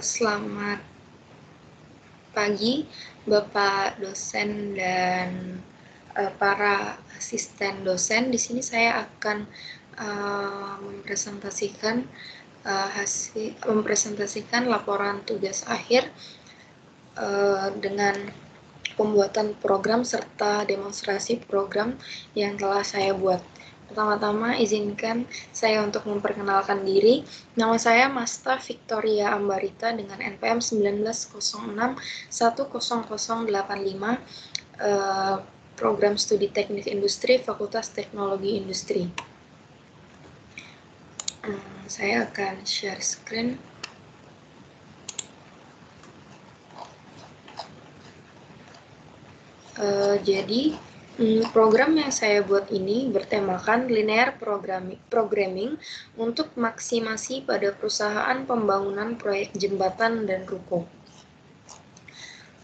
Selamat pagi, Bapak dosen dan para asisten dosen. Di sini saya akan mempresentasikan laporan tugas akhir dengan pembuatan program serta demonstrasi program yang telah saya buat. Pertama-tama izinkan saya untuk memperkenalkan diri. Nama saya Masta Victoria Ambarita dengan NPM 1906100085, Program Studi Teknik Industri, Fakultas Teknologi Industri. Saya akan share screen. Jadi program yang saya buat ini bertemakan linear programming untuk maksimasi pada perusahaan pembangunan proyek jembatan dan ruko.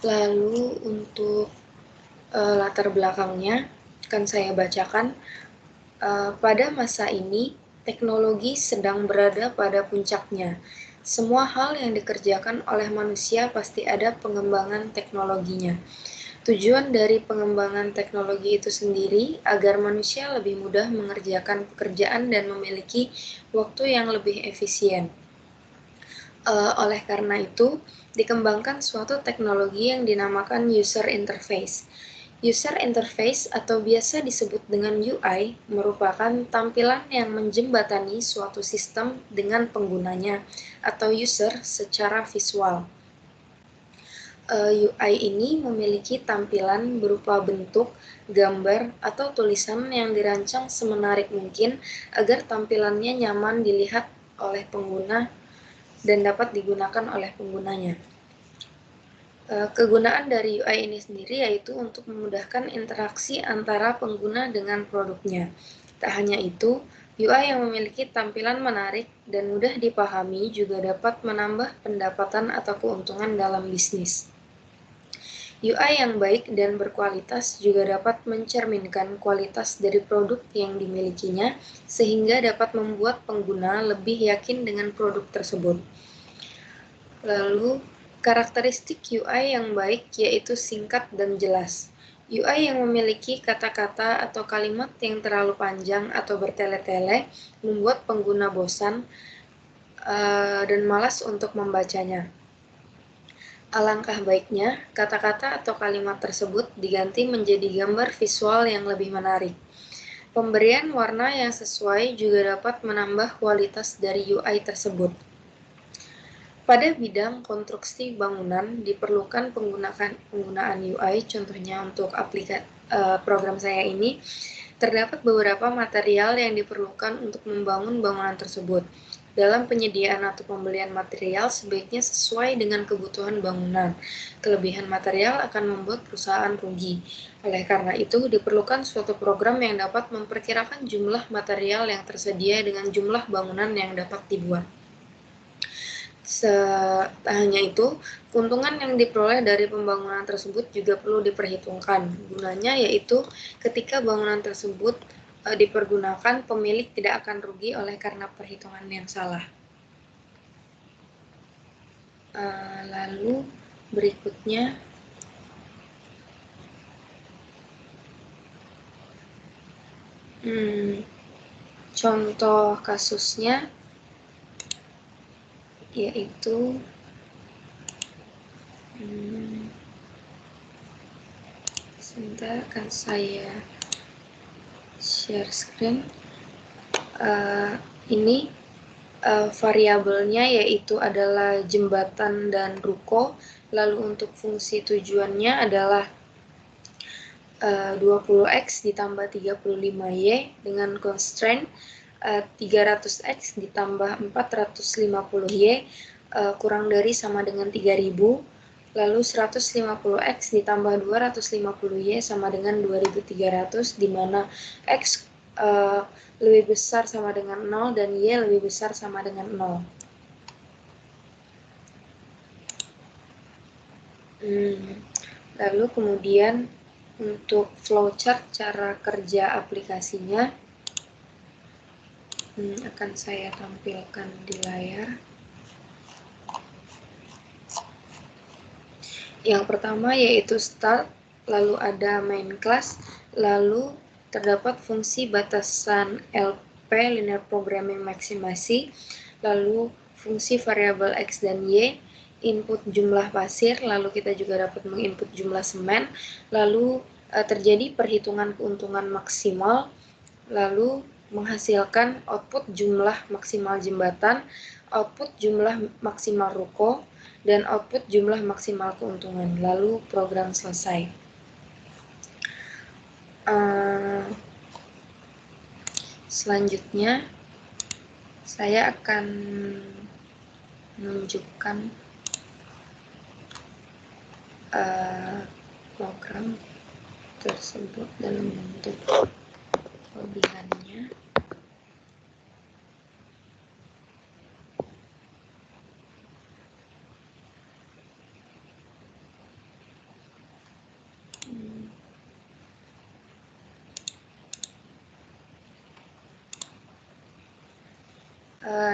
Lalu untuk latar belakangnya akan saya bacakan. Pada masa ini, teknologi sedang berada pada puncaknya. Semua hal yang dikerjakan oleh manusia pasti ada pengembangan teknologinya. Tujuan dari pengembangan teknologi itu sendiri agar manusia lebih mudah mengerjakan pekerjaan dan memiliki waktu yang lebih efisien. Oleh karena itu, dikembangkan suatu teknologi yang dinamakan user interface. User interface atau biasa disebut dengan UI merupakan tampilan yang menjembatani suatu sistem dengan penggunanya atau user secara visual. UI ini memiliki tampilan berupa bentuk, gambar, atau tulisan yang dirancang semenarik mungkin agar tampilannya nyaman dilihat oleh pengguna dan dapat digunakan oleh penggunanya. Kegunaan dari UI ini sendiri yaitu untuk memudahkan interaksi antara pengguna dengan produknya. Tak hanya itu, UI yang memiliki tampilan menarik dan mudah dipahami juga dapat menambah pendapatan atau keuntungan dalam bisnis. UI yang baik dan berkualitas juga dapat mencerminkan kualitas dari produk yang dimilikinya, sehingga dapat membuat pengguna lebih yakin dengan produk tersebut. Lalu, karakteristik UI yang baik yaitu singkat dan jelas. UI yang memiliki kata-kata atau kalimat yang terlalu panjang atau bertele-tele membuat pengguna bosan dan malas untuk membacanya. Alangkah baiknya, kata-kata atau kalimat tersebut diganti menjadi gambar visual yang lebih menarik. Pemberian warna yang sesuai juga dapat menambah kualitas dari UI tersebut. Pada bidang konstruksi bangunan diperlukan penggunaan UI, contohnya untuk program saya ini, terdapat beberapa material yang diperlukan untuk membangun bangunan tersebut. Dalam penyediaan atau pembelian material sebaiknya sesuai dengan kebutuhan bangunan. Kelebihan material akan membuat perusahaan rugi. Oleh karena itu, diperlukan suatu program yang dapat memperkirakan jumlah material yang tersedia dengan jumlah bangunan yang dapat dibuat. Tak hanya itu, keuntungan yang diperoleh dari pembangunan tersebut juga perlu diperhitungkan. Gunanya yaitu ketika bangunan tersebut dipergunakan, pemilik tidak akan rugi oleh karena perhitungan yang salah. Lalu berikutnya, contoh kasusnya yaitu sebentar akan saya share screen. Ini variabelnya yaitu adalah jembatan dan ruko. Lalu untuk fungsi tujuannya adalah 20x ditambah 35y dengan constraint 300x ditambah 450y kurang dari sama dengan 3000. Lalu 150x ditambah 250y sama dengan 2300, di mana x lebih besar sama dengan 0 dan y lebih besar sama dengan 0. Lalu kemudian untuk flowchart cara kerja aplikasinya akan saya tampilkan di layar. Yang pertama yaitu start, lalu ada main class, lalu terdapat fungsi batasan LP linear programming maksimasi, lalu fungsi variabel X dan Y, input jumlah pasir, lalu kita juga dapat menginput jumlah semen, lalu terjadi perhitungan keuntungan maksimal, lalu menghasilkan output jumlah maksimal jembatan, output jumlah maksimal ruko, dan output jumlah maksimal keuntungan. Lalu program selesai. Selanjutnya, saya akan menunjukkan program tersebut dalam bentuk kelebihannya.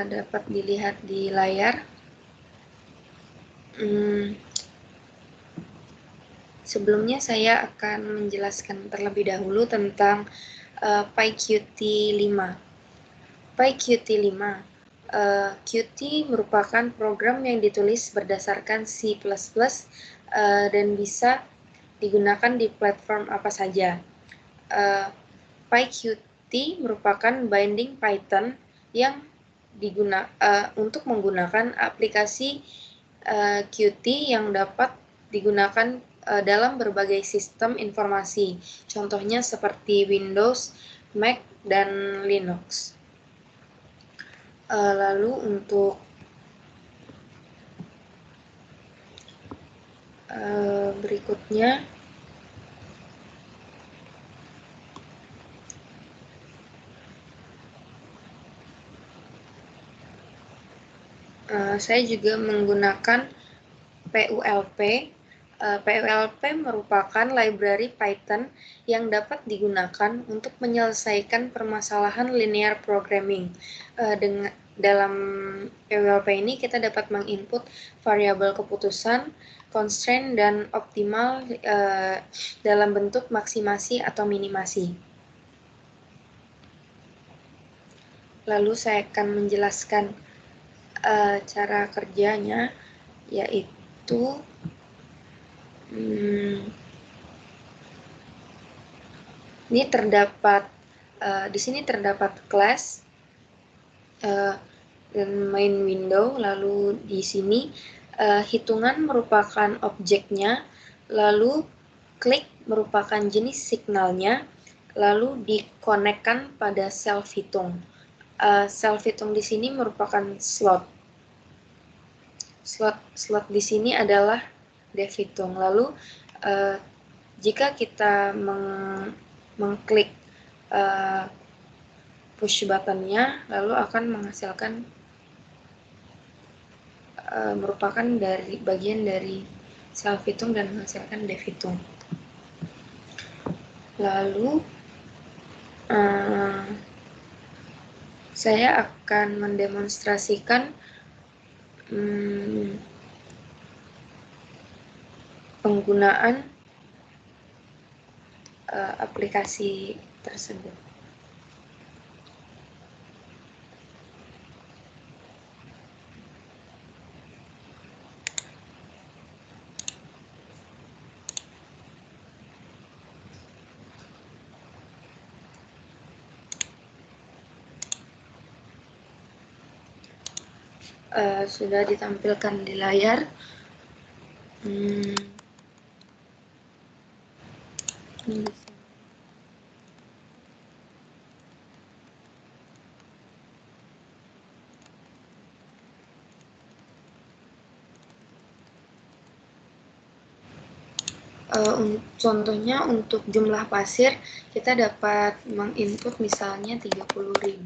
Dapat dilihat di layar. Sebelumnya saya akan menjelaskan terlebih dahulu tentang PyQt5. PyQt5 Qt merupakan program yang ditulis berdasarkan C++ dan bisa digunakan di platform apa saja. PyQt merupakan binding Python yang untuk menggunakan aplikasi Qt yang dapat digunakan dalam berbagai sistem informasi, contohnya seperti Windows, Mac, dan Linux. Lalu untuk berikutnya, saya juga menggunakan PULP. PULP merupakan library Python yang dapat digunakan untuk menyelesaikan permasalahan linear programming. Dalam PULP ini kita dapat menginput variabel keputusan, constraint, dan optimal dalam bentuk maksimasi atau minimasi. Lalu saya akan menjelaskan cara kerjanya, yaitu ini terdapat di sini terdapat class dan main window, lalu di sini hitungan merupakan objeknya, lalu klik merupakan jenis signalnya, lalu dikonekkan pada self hitung. Self hitung di sini merupakan slot. Slot di sini adalah dev hitung. Lalu jika kita mengklik push buttonnya, lalu akan menghasilkan merupakan bagian dari self hitung dan menghasilkan dev hitung. Lalu saya akan mendemonstrasikan penggunaan aplikasi tersebut. Sudah ditampilkan di layar. Contohnya untuk jumlah pasir, kita dapat menginput misalnya 30.000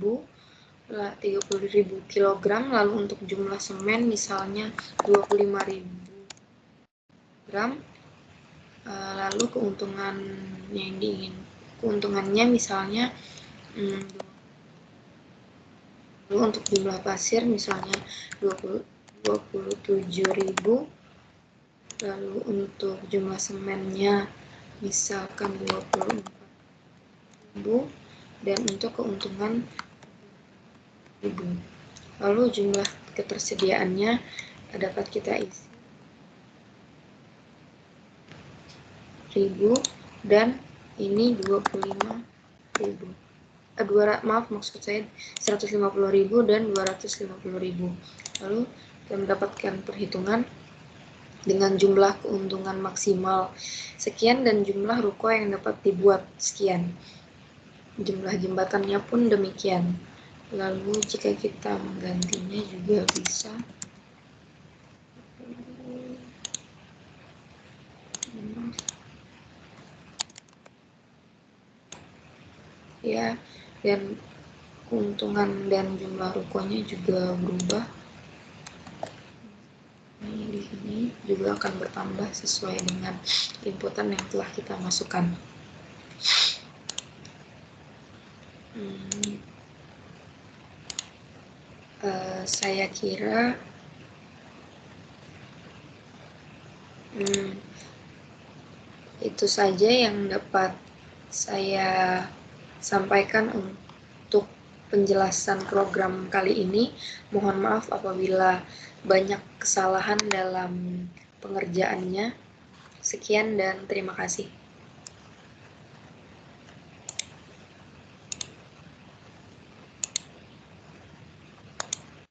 kg, lalu untuk jumlah semen misalnya 25.000 gram, lalu keuntungannya misalnya lalu untuk jumlah pasir misalnya 27.000, Lalu untuk jumlah semennya misalkan 24.000 dan untuk keuntungan 1.000. Lalu jumlah ketersediaannya dapat kita isi 1.000 dan ini 25.000. Maksud saya 150.000 dan 250.000. Lalu kita mendapatkan perhitungan dengan jumlah keuntungan maksimal sekian dan jumlah ruko yang dapat dibuat sekian. Jumlah jembatannya pun demikian. Lalu jika kita menggantinya juga bisa ya, dan keuntungan dan jumlah rukonya juga berubah. Di sini juga akan bertambah sesuai dengan inputan yang telah kita masukkan. Saya kira itu saja yang dapat saya sampaikan untuk penjelasan program kali ini. Mohon maaf apabila banyak kesalahan dalam pengerjaannya. Sekian dan terima kasih.